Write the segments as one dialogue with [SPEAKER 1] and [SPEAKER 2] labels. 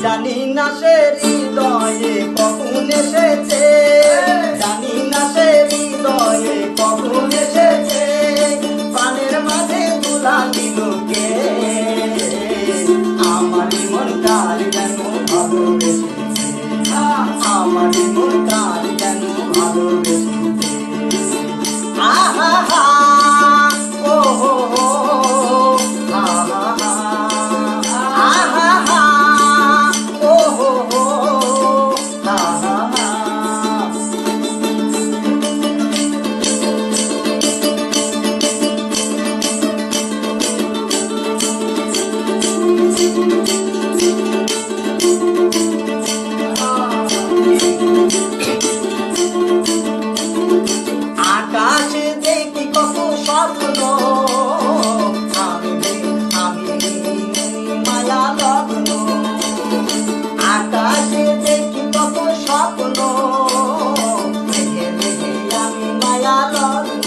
[SPEAKER 1] জানি না সে হৃদয়ে কখন এসেছে, জানি না সে হৃদয়ে কখন এসেছে, প্রাণের মাঝে তুলা দিল কে, আমার মন কার যেন ভালোবেসেছে, আমার মন কার যেন ভালোবেসেছে। আহা হা ও হো হো, আহা হা আহা হা ও হো হো, আহা হা। আকাশে দেখি কত স্বপ্ন, আমি মায়া লগ্ন, আকাশে দেখি কত স্বপ্ন, দেখে দেখে আমি মায়া লগ্ন,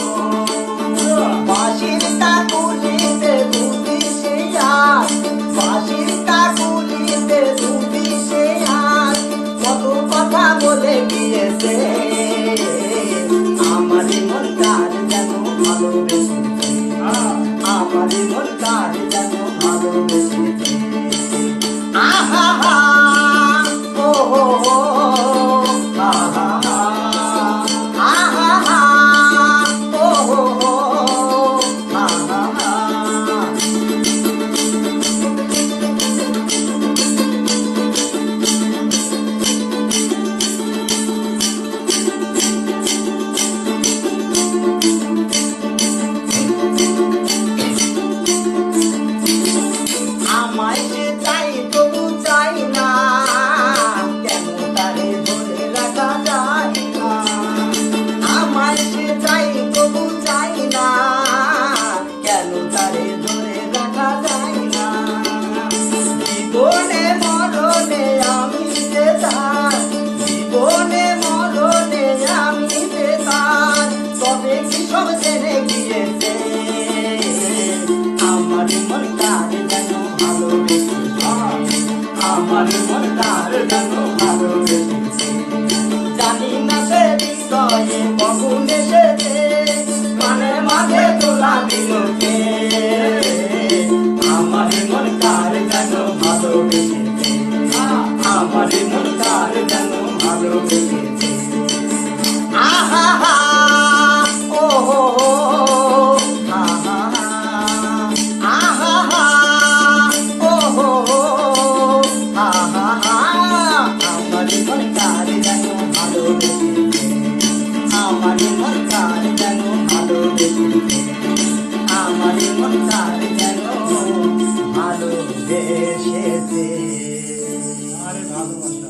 [SPEAKER 1] বাঁশির তাকুলিতে দুটি সে হাত, বাঁশির তাকুলিতে দুটি সে হাত, কত কথা বলে গিয়েছে, আমার মন কার যেন ভালোবেসেছে, আমার মন কার যেন ভালোবেসেছে। আহা হা ও হো হো, আহা হা আহা হা ও হো হো, আহা হা। আমায় যে চাই তবু চাই না, কেন তারে ধরে রাখা যায় না, আমায় যে চাই তবু চাই না, কেন তারে ধরে রাখা যায় না, জীবনে মরণে আমি যে তার, জীবনে মরণে আমি যে তার, তবে কি সব জেনে গিয়েছে, আমার মন কার যেন ভালোবেসেছে, আমার মন কার যেন ভালোবেসেছে, জানি না সে হৃদয়ে কখন এসেছে, প্রাণের মাঝে তোলা দিল কে, আমার মন কার যেন ভালোবেসেছে, আমার মন কার যেন ভালোবেসেছে। আহা হা ও হো হো, আহা হা আহা হা ও হো হো, আহা হা, আমার মন কার যেন ভালোবেসেছে, আমার মন কার যেন ভালোবেসেছে, আমার মন কার যেন ভালোবেসেছে।